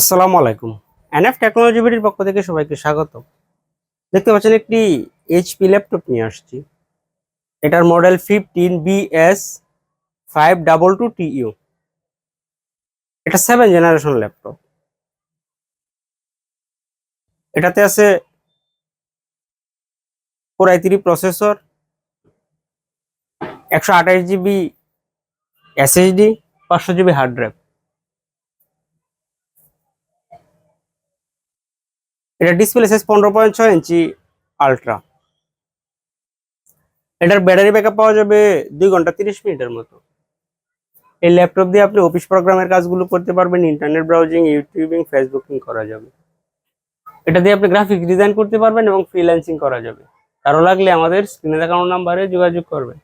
আসসালামু আলাইকুম। NF technology বিডির পক্ষ থেকে সবাইকে স্বাগত। দেখতে পাচ্ছেন একটি এইচপি ল্যাপটপ নিয়ে আসছি। এটার মডেল 15BS522TU। এটা 7 জেনারেশন ল্যাপটপ। এটাতে আছে Core i3 processor, 128GB SSD, 500GB hard drive. এটা ডিসপ্লে সাইজ 15.6 ইঞ্চি আলট্রা। এটার ব্যাটারি ব্যাকআপ পাওয়া যাবে 2 ঘন্টা 30 মিনিটের মতো। এই ল্যাপটপ দিয়ে আপনি অফিস প্রোগ্রামের কাজগুলো করতে পারবেন, ইন্টারনেট ব্রাউজিং, ইউটিউবিং, ফেসবুকিং করা যাবে। এটা দিয়ে আপনি গ্রাফিক ডিজাইন করতে পারবেন এবং ফ্রিল্যান্সিং করা যাবে। কারো লাগলে আমাদের স্ক্রিনে দেখানো নাম্বারে যোগাযোগ করবেন।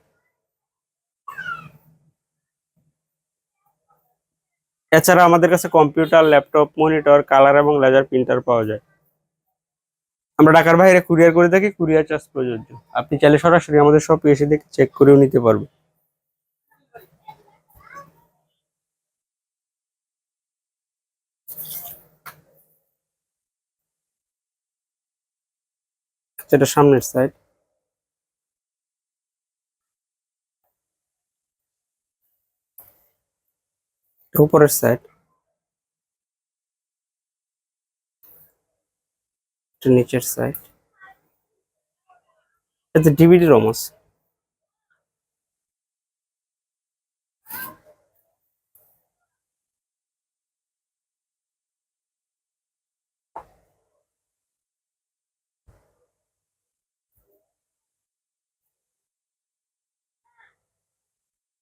এছাড়া আমাদের কাছে কম্পিউটার, ল্যাপটপ, মনিটর, কালার এবং লেজার প্রিন্টার পাওয়া যায়। আমরা ঢাকার বাইরে কুরিয়ার করে থাকি, কুরিয়ার চার্জ প্রযোজ্য। আপনি চাইলে সরাসরি আমাদের শপে এসে দেখে চেক করেও নিতে পারবেন। এটা সামনের সাইড, উপরের সাইড, নিচের সাইড। এতে ডিভিডি রম আছে।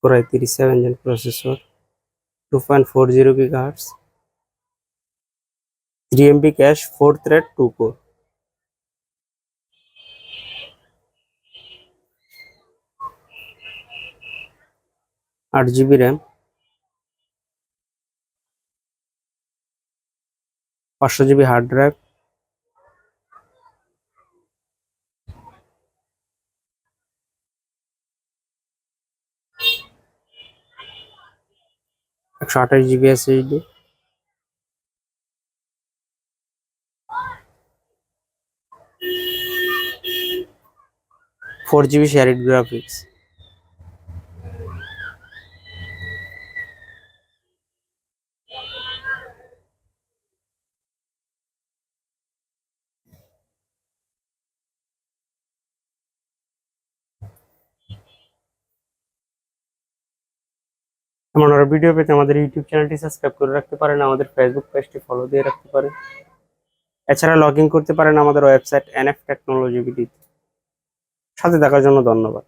Core i3 7 Gen processor, 2.40 GHz, 3 MB cache, 4 thread, 2 core, 8GB RAM, 500GB hard drive, 128GB SSD, 4GB shared graphics। এমন আরো ভিডিও পেতে আমাদের ইউটিউব চ্যানেলটি সাবস্ক্রাইব করে রাখতে পারেন, আমাদের ফেসবুক পেজটি ফলো দিয়ে রাখতে পারেন। এছাড়া লগ ইন করতে পারেন আমাদের ওয়েবসাইট এনএফ টেকনোলজি বিডি। সাথে থাকার জন্য ধন্যবাদ।